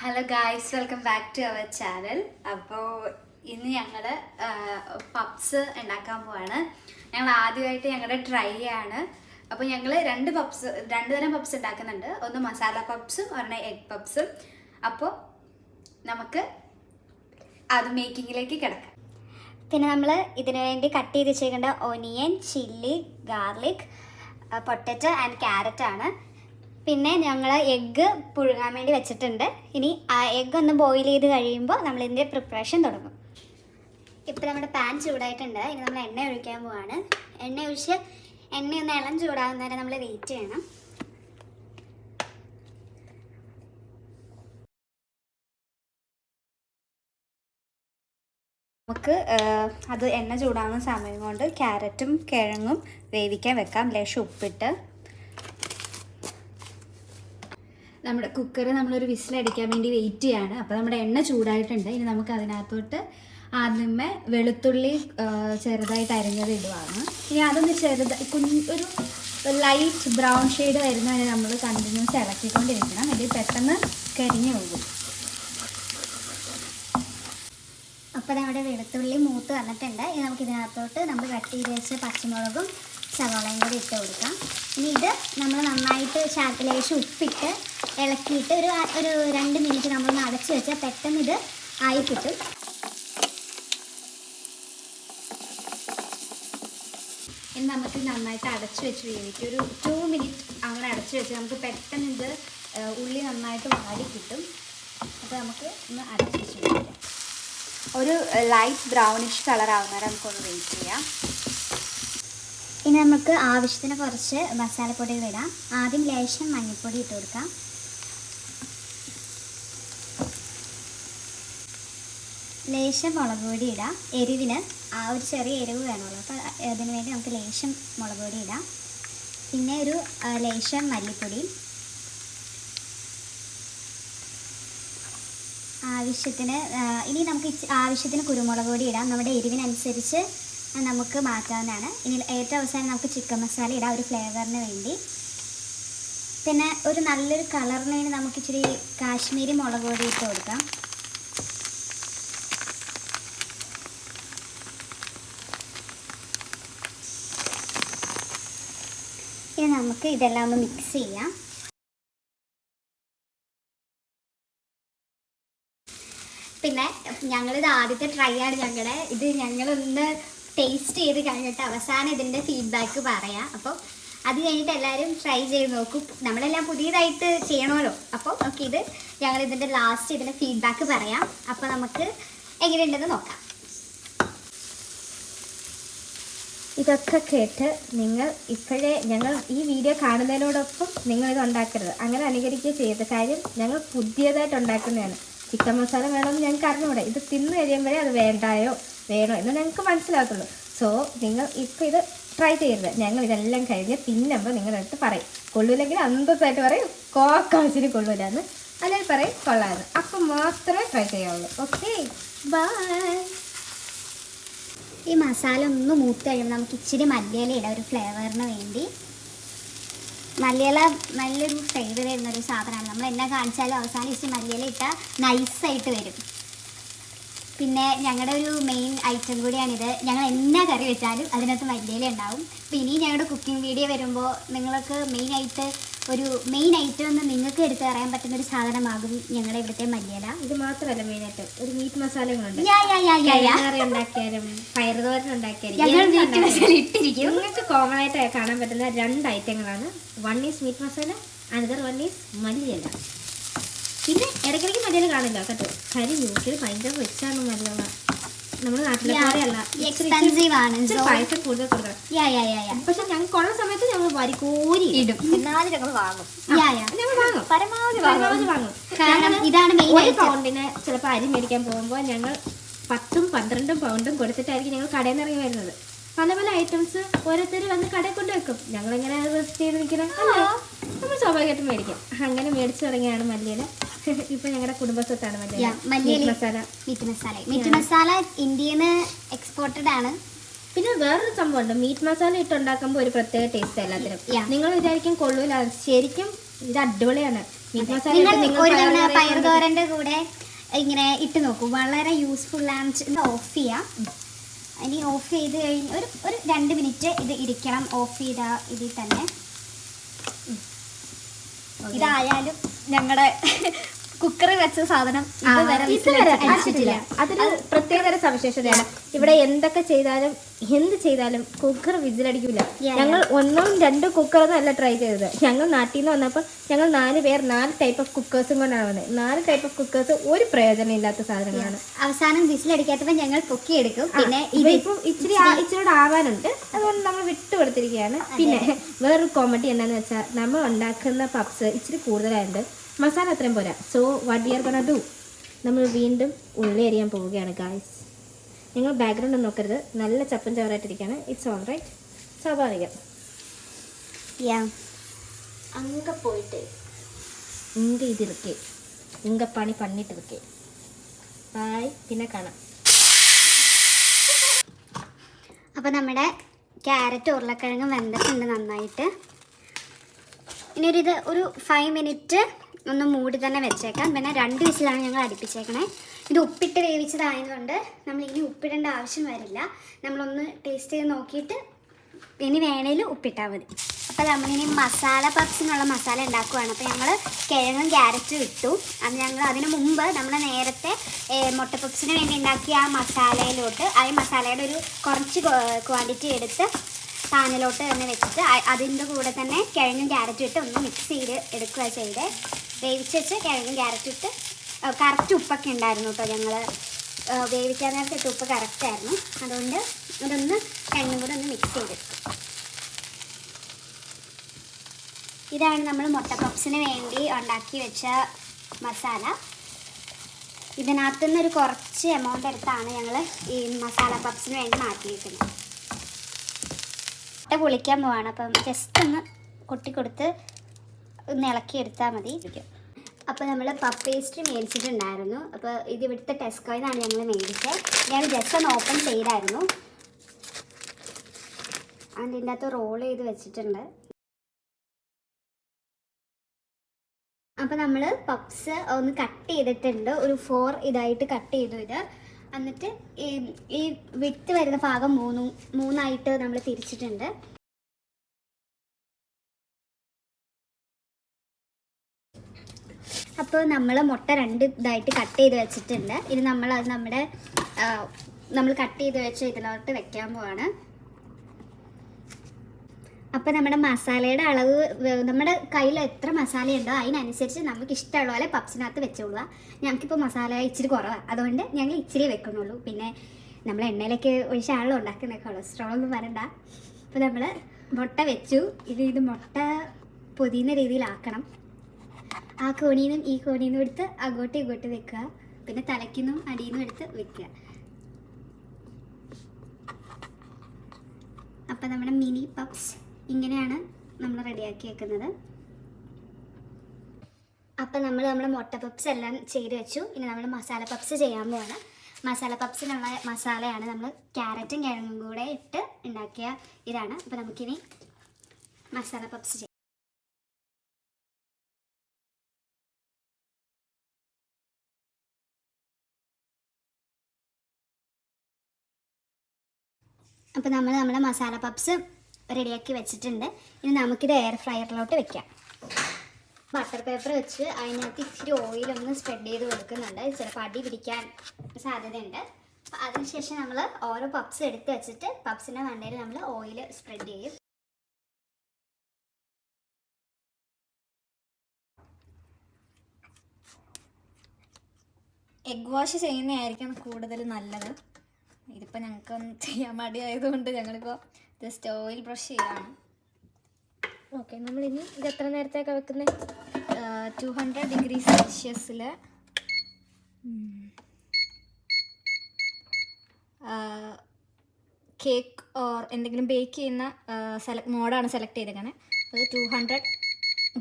Hello guys, welcome back to our channel. അപ്പോൾ ഇന്ന് ഞങ്ങൾ പപ്സ് ഉണ്ടാക്കാൻ പോവാണ്. ഞങ്ങൾ ആദ്യമായിട്ട് ഞങ്ങളുടെ ട്രൈ ആണ്. അപ്പോൾ ഞങ്ങൾ രണ്ട് തരം പപ്സ് ഉണ്ടാക്കുന്നുണ്ട്. ഒന്ന് മസാല പപ്സും ഒരെണ്ണം എഗ് പപ്സും. അപ്പോൾ നമുക്ക് അത് മേക്കിങ്ങിലേക്ക് കിടക്കാം. പിന്നെ നമ്മൾ ഇതിനു വേണ്ടി കട്ട് ചെയ്ത് വെച്ചേക്കേണ്ട onion, chilli, garlic, potato and carrot ആണ്. പിന്നെ ഞങ്ങൾ എഗ്ഗ് പുഴുങ്ങാൻ വേണ്ടി വെച്ചിട്ടുണ്ട്. ഇനി ആ എഗ്ഗ് ഒന്ന് ബോയിൽ ചെയ്ത് കഴിയുമ്പോൾ നമ്മളിതിൻ്റെ പ്രിപ്പറേഷൻ തുടങ്ങും. ഇപ്പോൾ നമ്മുടെ പാൻ ചൂടായിട്ടുണ്ട്. ഇനി നമ്മൾ എണ്ണ ഒഴിക്കാൻ പോവാണ്. എണ്ണ ഒഴിച്ച് എണ്ണയൊന്ന് ഇളം ചൂടാകുന്ന വരെ നമ്മൾ വെയിറ്റ് ചെയ്യണം. നമുക്ക് അത് എണ്ണ ചൂടാകുന്ന സമയം കൊണ്ട് ക്യാരറ്റും കിഴങ്ങും വേവിക്കാൻ വെക്കാം. ലേശം ഉപ്പിട്ട് നമ്മുടെ കുക്കർ നമ്മളൊരു വിസിലടിക്കാൻ വേണ്ടി വെയിറ്റ് ചെയ്യാണ്. അപ്പോൾ നമ്മുടെ എണ്ണ ചൂടായിട്ടുണ്ട്. ഇനി നമുക്ക് അതിനകത്തോട്ട് ആദ്യമേ വെളുത്തുള്ളി ചെറുതായിട്ട് അരിഞ്ഞത് ഇടുവാണ്. ഇനി അതൊന്ന് ഒരു ലൈറ്റ് ബ്രൗൺ ഷെയ്ഡ് വരുന്നതിന് നമ്മൾ കണ്ടിന്യൂസ് ഇളക്കിക്കൊണ്ടിരിക്കണം. അല്ലെങ്കിൽ പെട്ടെന്ന് കരിഞ്ഞു പോകും. അപ്പോൾ നമ്മുടെ വെളുത്തുള്ളി മൂത്ത് വന്നിട്ടുണ്ട്. ഇനി നമുക്ക് ഇതിനകത്തോട്ട് നമ്മൾ കട്ട് ചെയ്ത് വെച്ച പച്ചമുളകും സവാളയും കൂടി ഇട്ട് കൊടുക്കാം. ഇനി ഇത് നമ്മൾ നന്നായിട്ട് ലേശം ഉപ്പിട്ട് ഇളക്കിയിട്ട് ഒരു 2 മിനിറ്റ് നമ്മളൊന്ന് അടച്ചു വെച്ചാൽ പെട്ടെന്ന് ഇത് ആയി കിട്ടും. ഇനി നമുക്ക് നന്നായിട്ട് അടച്ചു വെച്ച് വേവിക്കും. ഒരു 2 മിനിറ്റ് അങ്ങനെ അടച്ചു വെച്ച് നമുക്ക് പെട്ടെന്ന് ഇത് ഉള്ളി നന്നായിട്ട് വാടി കിട്ടും. അപ്പോൾ നമുക്ക് ഒന്ന് അടച്ചു വെച്ച് വേവിക്കാം. ഒരു ലൈറ്റ് ബ്രൗണിഷ് കളർ ആവുന്നവരെ നമുക്കൊന്ന് വെയിറ്റ് ചെയ്യാം. ഇനി നമുക്ക് ആവശ്യത്തിന് കുറച്ച് മസാലപ്പൊടികൾ ഇടാം. ആദ്യം ലേശം മഞ്ഞൾപ്പൊടി ഇട്ട് കൊടുക്കാം. ലേശം മുളക് പൊടി ഇടാം. എരിവിന് ഒരു ചെറിയ എരിവ് വേണമല്ലോ, അപ്പോൾ അതിന് വേണ്ടി നമുക്ക് ലേശം മുളക് പൊടി ഇടാം. പിന്നെ ഒരു ലേശം മല്ലിപ്പൊടി, ആവശ്യത്തിന്. ഇനി നമുക്ക് ആവശ്യത്തിന് കുരുമുളക് പൊടി ഇടാം. നമ്മുടെ എരിവിനനുസരിച്ച് നമുക്ക് മാറ്റാവുന്നതാണ്. ഇനി ഏറ്റവും അവസാനം നമുക്ക് ചിക്കൻ മസാല ഇടാം, ഒരു ഫ്ലേവറിന് വേണ്ടി. പിന്നെ ഒരു നല്ലൊരു കളറിന് വേണ്ടി നമുക്ക് ഇച്ചിരി കാശ്മീരി മുളക് പൊടി ഇട്ട് കൊടുക്കാം. ഇനി നമുക്ക് ഇതെല്ലാം ഒന്ന് മിക്സ് ചെയ്യാം. പിന്നെ ഞങ്ങളിത് ആദ്യത്തെ ട്രൈ ആണ്. ഞങ്ങളൊന്ന് ടേസ്റ്റ് ചെയ്ത് കഴിഞ്ഞിട്ട് അവസാനം ഇതിൻ്റെ ഫീഡ്ബാക്ക് പറയാം. അപ്പോൾ അത് കഴിഞ്ഞിട്ട് എല്ലാവരും ട്രൈ ചെയ്ത് നോക്കും. നമ്മളെല്ലാം പുതിയതായിട്ട് ചെയ്യണമല്ലോ. അപ്പോൾ ഇത് ഞങ്ങളിതിൻ്റെ ലാസ്റ്റ് ഇതിൻ്റെ ഫീഡ്ബാക്ക് പറയാം. അപ്പോൾ നമുക്ക് എങ്ങനെയുണ്ടെന്ന് നോക്കാം. ഇതൊക്കെ കേട്ട് നിങ്ങൾ ഞങ്ങൾ ഈ വീഡിയോ കാണുന്നതിനോടൊപ്പം നിങ്ങളിത് ഉണ്ടാക്കരുത്. അങ്ങനെ അനുകരിക്കുക ചെയ്യരുത്. കാര്യം ഞങ്ങൾ പുതിയതായിട്ട് ഉണ്ടാക്കുന്നതാണ്. ചിക്കൻ മസാല വേണമെന്ന് ഞങ്ങൾക്ക് അറിഞ്ഞുകൂടെ. ഇത് തിന്ന് കഴിയുമ്പോഴേ അത് വേണ്ടയോ വേണോ എന്ന് ഞങ്ങൾക്ക് മനസ്സിലാക്കുള്ളൂ. സോ നിങ്ങൾ ഇപ്പോൾ ഇത് ട്രൈ ചെയ്യരുത്. ഞങ്ങൾ ഇതെല്ലാം കഴിഞ്ഞ് തിന്നുമ്പോൾ നിങ്ങളടുത്ത് പറയും. കൊള്ളൂല്ലെങ്കിൽ അന്തസ്സായിട്ട് പറയും കോക്കാച്ചിന് കൊള്ളൂലെന്ന്, അല്ലെങ്കിൽ പറയും കൊള്ളാമെന്ന്. അപ്പം മാത്രമേ ട്രൈ ചെയ്യാവുള്ളൂ. Okay, by. ഈ മസാല ഒന്ന് മൂത്ത് കഴിയുമ്പോൾ നമുക്ക് ഇച്ചിരി മല്ലിയില ഇടാം, ഒരു ഫ്ലേവറിന് വേണ്ടി. മല്ലിയില നല്ലൊരു ഫ്ലേവർ വരുന്നൊരു സാധനമാണ്. നമ്മൾ എന്നാ കാണിച്ചാലും അവസാനം ഇച്ചിരി മല്ലിയില ഇട്ടാൽ നൈസായിട്ട് വരും. പിന്നെ ഞങ്ങളുടെ ഒരു മെയിൻ ഐറ്റം കൂടിയാണിത്. ഞങ്ങൾ എന്നാ കറി വെച്ചാലും അതിനകത്ത് മല്ലിയില ഉണ്ടാവും. അപ്പോൾ ഇനി ഞങ്ങളുടെ കുക്കിംഗ് വീഡിയോ വരുമ്പോൾ നിങ്ങൾക്ക് മെയിൻ ഐറ്റം എന്ന് നിങ്ങൾക്ക് എടുത്ത് പറയാൻ പറ്റുന്ന ഒരു സാധനമാകും ഞങ്ങളുടെ ഇവിടുത്തെ മല്ലിയില. ഇത് മാത്രമല്ല, മെയിനായിട്ട് ഒരു മീറ്റ് മസാലകളുണ്ട്. ഉണ്ടാക്കിയാലും പയറുതോരൻ ഉണ്ടാക്കിയാലും ഇട്ടിരിക്കും. നിങ്ങൾക്ക് കോമൺ ആയിട്ട് കാണാൻ പറ്റുന്ന 2 ഐറ്റങ്ങളാണ്. 1 is meat masala, another 1 is malliyila. പിന്നെ ഇടയ്ക്കിടയ്ക്ക് മല്ലിയില കാണില്ല കേട്ടോ. കാര്യം യൂഷ്വലി ഭയങ്കര റിച്ചാണ് മല്ലിയില. നമ്മുടെ നാട്ടിലെ പോലെയല്ല, പൈസ കൂടുതൽ കൊടുക്കണം. പക്ഷെ ഞങ്ങൾക്കുള്ള സമയത്ത് ഞങ്ങൾ വരിക്കോരി ഇടും. എന്നാലും ഞങ്ങൾ വാങ്ങും. പരമാവധി വാങ്ങും. കാരണം ഇതാണ് ഒരു പൗണ്ടിന് ചിലപ്പോൾ അരി മേടിക്കാൻ പോകുമ്പോൾ ഞങ്ങൾ 10ഉം 12ഉം പൗണ്ടും കൊടുത്തിട്ടായിരിക്കും ഞങ്ങൾ കടയിൽ നിന്ന് ഇറങ്ങി വരുന്നത്. പല പല ഐറ്റംസ് ഓരോരുത്തർ വന്ന് കടയിൽ കൊണ്ട് വെക്കും. ഞങ്ങളെങ്ങനെ റെസ്റ്റ് ചെയ്ത് നിൽക്കണം അല്ലേ, നമ്മൾ സ്വാഭാവികമായിട്ടും മേടിക്കും. അങ്ങനെ മേടിച്ചു തുടങ്ങിയാണ് മല്ലിയില. ഇപ്പൊ ഞങ്ങളുടെ കുടുംബസ്വത്താണ് മീറ്റ് മസാല. ഇന്ത്യയിൽ നിന്ന് എക്സ്പോർട്ടഡ് ആണ്. പിന്നെ വേറൊരു സംഭവമുണ്ട്. മീറ്റ് മസാല ഇട്ടുണ്ടാക്കുമ്പോൾ ഒരു പ്രത്യേക ടേസ്റ്റ് എല്ലാത്തിനും. നിങ്ങൾ വിചാരിക്കും കൊള്ളൂല, ശരിക്കും ഇത് അടിപൊളിയാണ്. മീറ്റ് മസാല നിങ്ങൾ ഒരു തവണ പയറുതോരൻ്റെ കൂടെ ഇങ്ങനെ ഇട്ട് നോക്കൂ, വളരെ യൂസ്ഫുൾ ആണ്. ഓഫ് ചെയ്യാം. ഇനി ഓഫ് ചെയ്ത് കഴിഞ്ഞ് ഒരു 2 മിനിറ്റ് ഇത് ഇരിക്കണം. ഓഫ് ചെയ്ത ഇതിൽ തന്നെ ഇതായാലും ഞങ്ങളുടെ കുക്കറിൽ വെച്ച സാധനം ഇതുവരെ അടിച്ചിട്ടില്ല. അതൊരു പ്രത്യേകതര സവിശേഷതയാണ്. ഇവിടെ എന്തൊക്കെ ചെയ്താലും എന്ത് ചെയ്താലും കുക്കർ വിസിലടിക്കില്ല. ഞങ്ങൾ 1 ഉം 2 കുക്കറൊന്നും അല്ല ട്രൈ ചെയ്തത്. ഞങ്ങൾ നാട്ടിൽ നിന്ന് വന്നപ്പോൾ ഞങ്ങൾ 4 പേർ 4 ടൈപ്പ് ഓഫ് കുക്കേഴ്സും കൊണ്ടാണ് വന്നത്. 4 ടൈപ്പ് ഓഫ് കുക്കേഴ്സ് ഒരു പ്രയോജനം ഇല്ലാത്ത സാധനങ്ങളാണ്. അവസാനം വിസിലടിക്കാത്തപ്പോൾ ഞങ്ങൾ പൊക്കിയെടുക്കും. പിന്നെ ഇതിപ്പം ഇച്ചിരി ആവാനുണ്ട്, അതുകൊണ്ട് നമ്മൾ വിട്ടുകൊടുത്തിരിക്കുകയാണ്. പിന്നെ വേറൊരു കോമഡി എന്താണെന്ന് വെച്ചാൽ നമ്മൾ ഉണ്ടാക്കുന്ന പപ്സ് ഇച്ചിരി കൂടുതലായിട്ട് മസാല അത്രയും പോരാ. So what we are gonna do, നമ്മൾ വീണ്ടും ഉള്ളി അരിയാൻ പോവുകയാണ് ഗായ്സ്. നിങ്ങൾ ബാക്ക്ഗ്രൗണ്ട് നോക്കരുത്, നല്ല ചപ്പൻ ചവറായിട്ടിരിക്കുകയാണ്. ഇറ്റ്സ് ഓൾ റൈറ്റ്, സ്വാഭാവികം. അങ്ങ പോയിട്ട് ഇങ്ക ഇതിരിക്കേ, ഇങ്ക പണി പണിട്ടിരിക്കേ. ബായ്, പിന്നെ കാണാം. അപ്പോൾ നമ്മുടെ ക്യാരറ്റ് ഉരുളക്കിഴങ്ങും വെന്തിട്ടുണ്ട് നന്നായിട്ട്. ഇനി ഒരു 5 മിനിറ്റ് ഒന്ന് മൂടി തന്നെ വെച്ചേക്കാം. പിന്നെ 2 വിസിലാണ് ഞങ്ങൾ അടുപ്പിച്ചേക്കണേ. ഇത് ഉപ്പിട്ട് വേവിച്ചതായതുകൊണ്ട് നമ്മൾ ഇനി ഉപ്പിടേണ്ട ആവശ്യം വരില്ല. നമ്മളൊന്ന് ടേസ്റ്റ് ചെയ്ത് നോക്കിയിട്ട് ഇനി വേണേലും ഉപ്പിട്ടാൽ മതി. അപ്പോൾ നമ്മളിനി മസാല പപ്സിനുള്ള മസാല ഉണ്ടാക്കുവാണ്. അപ്പോൾ ഞങ്ങൾ കിഴങ്ങും ക്യാരറ്റും ഇട്ടു. അത് ഞങ്ങൾ അതിന് മുമ്പ് നമ്മൾ നേരത്തെ മുട്ട പപ്സിന് വേണ്ടി ഉണ്ടാക്കിയ ആ മസാലയിലോട്ട് ആ മസാലയുടെ ഒരു കുറച്ച് ക്വാണ്ടിറ്റി എടുത്ത് പാനിലോട്ട് തന്നെ വെച്ചിട്ട് അതിൻ്റെ കൂടെ തന്നെ കിഴങ്ങും ക്യാരറ്റും ഇട്ട് ഒന്ന് മിക്സ് ചെയ്ത് എടുക്കുക ചെയ്ത് വേവിച്ച് വെച്ച് കിഴങ്ങും ക്യാരറ്റും ഇട്ട് കറക്റ്റ് ഉപ്പൊക്കെ ഉണ്ടായിരുന്നു കേട്ടോ. ഞങ്ങൾ വേവിക്കാൻ നേരത്തെ ഇട്ട് ഉപ്പ് കറക്റ്റായിരുന്നു. അതുകൊണ്ട് അതൊന്ന് കിഴങ്ങും കൂടെ ഒന്ന് മിക്സ് ചെയ്ത്. ഇതാണ് നമ്മൾ മുട്ട പപ്സിന് വേണ്ടി ഉണ്ടാക്കി വെച്ച മസാല. ഇതിനകത്തുനിന്ന് ഒരു കുറച്ച് എമൗണ്ട് എടുത്താണ് ഞങ്ങൾ ഈ മസാല പപ്സിന് വേണ്ടി മാറ്റിയിരിക്കുന്നത്. മുട്ട പൊളിക്കാൻ പോവാണ്. അപ്പം ജസ്റ്റ് ഒന്ന് കൊട്ടിക്കൊടുത്ത് ഒന്ന് ഇളക്കിയെടുത്താൽ മതി. അപ്പോൾ നമ്മൾ പഫ് പേസ്ട്രി മേടിച്ചിട്ടുണ്ടായിരുന്നു. അപ്പോൾ ഇത് ഇവിടുത്തെ ടെസ്കോയിൽ നിന്നാണ് ഞങ്ങൾ മേടിച്ചത്. ഞാൻ ജസ്റ്റ് ഒന്ന് ഓപ്പൺ ചെയ്തായിരുന്നു. അതിൻ്റെ അകത്ത് റോൾ ചെയ്ത് വെച്ചിട്ടുണ്ട്. അപ്പോൾ നമ്മൾ പപ്സ് ഒന്ന് കട്ട് ചെയ്തിട്ടുണ്ട്. ഒരു 4 ഇതായിട്ട് കട്ട് ചെയ്തു ഇത്. എന്നിട്ട് ഈ വിട്ട് വരുന്ന ഭാഗം മൂന്നായിട്ട് നമ്മൾ തിരിച്ചിട്ടുണ്ട്. അപ്പോൾ നമ്മൾ മുട്ട 2 ഇതായിട്ട് കട്ട് ചെയ്ത് വെച്ചിട്ടുണ്ട്. ഇത് നമ്മൾ കട്ട് ചെയ്ത് വെച്ച ഇതിലോട്ട് വെക്കാൻ പോവാണ്. അപ്പോൾ നമ്മുടെ മസാലയുടെ അളവ് നമ്മുടെ കയ്യിൽ എത്ര മസാലയുണ്ടോ അതിനനുസരിച്ച് നമുക്ക് ഇഷ്ടമുള്ള പോലെ പപ്സിനകത്ത് വെച്ചോളുക. ഞങ്ങൾക്കിപ്പോൾ മസാല ഇച്ചിരി കുറവാണ്, അതുകൊണ്ട് ഞങ്ങൾ ഇച്ചിരി വെക്കുന്നുള്ളൂ. പിന്നെ നമ്മൾ എണ്ണയിലൊക്കെ ഒഴിച്ചാണല്ലോ ഉണ്ടാക്കുന്ന, കൊളസ്ട്രോൾ ഒന്നും വരണ്ട. അപ്പോൾ നമ്മൾ മുട്ട വെച്ചു. ഇത് മുട്ട പൊതിയുന്ന രീതിയിലാക്കണം. ആ കോണിന്നും ഈ കോണിന്നും എടുത്ത് അങ്ങോട്ടും ഇങ്ങോട്ടും വെക്കുക. പിന്നെ തലയ്ക്കുന്നും അടിയിന്നും എടുത്ത് വെക്കുക. അപ്പം നമ്മുടെ മിനി പപ്സ് ഇങ്ങനെയാണ് നമ്മൾ റെഡിയാക്കി വെക്കുന്നത്. അപ്പം നമ്മുടെ മുട്ട പപ്സ് എല്ലാം ചെയ്ത് വെച്ചു. ഇനി നമ്മൾ മസാല പപ്സ് ചെയ്യാൻ പോവാണ്. മസാല പപ്സിനുള്ള മസാലയാണ് നമ്മൾ ക്യാരറ്റും കിഴങ്ങും കൂടെ ഇട്ട് ഉണ്ടാക്കിയ ഇതാണ്. അപ്പോൾ നമുക്കിനി മസാല പപ്സ് ചെയ്യാം. അപ്പോൾ നമ്മുടെ മസാല പപ്സ് റെഡിയാക്കി വെച്ചിട്ടുണ്ട്. ഇനി നമുക്കിത് എയർ ഫ്രയറിലോട്ട് വെക്കാം. ബട്ടർ പേപ്പർ വെച്ച് അതിനകത്ത് ഇച്ചിരി ഓയിലൊന്ന് സ്പ്രെഡ് ചെയ്ത് കൊടുക്കുന്നുണ്ട്. ചിലപ്പോൾ അടി പിടിക്കാൻ സാധ്യതയുണ്ട്. അപ്പോൾ അതിനുശേഷം നമ്മൾ ഓരോ പപ്സ് എടുത്ത് വെച്ചിട്ട് പപ്സിൻ്റെ മണ്ടയിൽ നമ്മൾ ഓയിൽ സ്പ്രെഡ് ചെയ്യും. എഗ് വാഷ് ചെയ്യുന്നതായിരിക്കും കൂടുതൽ നല്ലത്. ഇതിപ്പോൾ ഞങ്ങൾക്കൊന്നും ചെയ്യാൻ മടിയായതുകൊണ്ട് ഞങ്ങളിപ്പോൾ ജസ്റ്റ് ഓയിൽ ബ്രഷ് ചെയ്യാണ്. ഓക്കെ, നമ്മളിനി ഇത് എത്ര നേരത്തേക്കാണ് വെക്കുന്നത്? 200 ഡിഗ്രി സെൽഷ്യസിൽ കേക്ക് ഓർ എന്തെങ്കിലും ബേക്ക് ചെയ്യുന്ന മോഡാണ് സെലക്ട് ചെയ്തേക്കണേ. അത് 200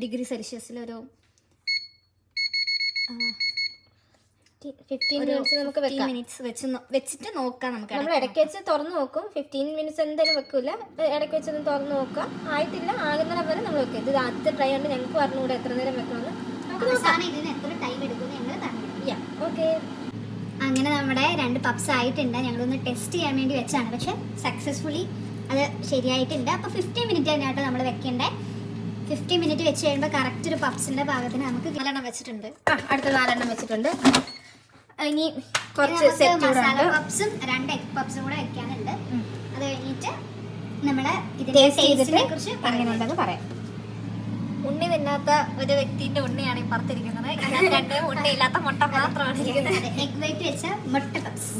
ഡിഗ്രി സെൽഷ്യസിലൊരു 15 മിനിറ്റ്സ് നമുക്ക് വെക്കാം. മിനിറ്റ്സ് വെച്ചിട്ട് നോക്കാം. നമ്മൾ ഇടയ്ക്ക് വെച്ച് തുറന്ന് നോക്കും. 15 മിനിറ്റ്സ് എന്തായാലും വെക്കില്ല. ഇടയ്ക്ക് വെച്ചൊന്ന് തുറന്ന് നോക്കാം. ആയിട്ടില്ല, ആകുന്നിടം വരെ നമ്മൾ വെക്കും. ഇത് ആദ്യത്തെ ട്രൈ ഉണ്ട്, ഞങ്ങൾക്ക് പറഞ്ഞുകൂടെ എത്ര നേരം വെക്കണമെന്ന്. അവസാനം ഇതിന് എത്ര ടൈം എടുക്കും ഞങ്ങൾ പറഞ്ഞു. ഓക്കെ. അങ്ങനെ നമ്മുടെ 2 പപ്സ് ആയിട്ടുണ്ട്. ഞങ്ങളൊന്ന് ടെസ്റ്റ് ചെയ്യാൻ വേണ്ടി വെച്ചാണ്, പക്ഷെ സക്സസ്ഫുള്ളി അത് ശരിയായിട്ടുണ്ട്. അപ്പോൾ 15 മിനിറ്റ് തന്നെയാട്ടോ നമ്മൾ വെക്കേണ്ടത്. 15 മിനിറ്റ് വെച്ച് കഴിയുമ്പോൾ കറക്റ്റ് ഒരു പപ്സിൻ്റെ ഭാഗത്തിന് നമുക്ക് 4 വെച്ചിട്ടുണ്ട്. അടുത്ത 4 വെച്ചിട്ടുണ്ട്. ഇനി കുറച്ച് മസാല പപ്സും 2 എഗ് പപ്സും കൂടെ വെക്കാനുണ്ട്. അത് കഴിഞ്ഞിട്ട് നമ്മൾ ടേസ്റ്റ് ചെയ്തിട്ട് കുറിച്ച് എങ്ങനെയുണ്ടെന്ന് പറയാം. ഉണ്ണി തിന്നാത്ത ഒരു വ്യക്തിന്റെ ഉണ്ണിയാണ് ഈ പുറത്തിരിക്കുന്നത്. 2 ഉണ്ണിയില്ലാത്ത മുട്ട മാത്രമാണ് ഇരിക്കുന്നത്. എഗ് വൈറ്റ് വെച്ച മുട്ട പപ്സ്.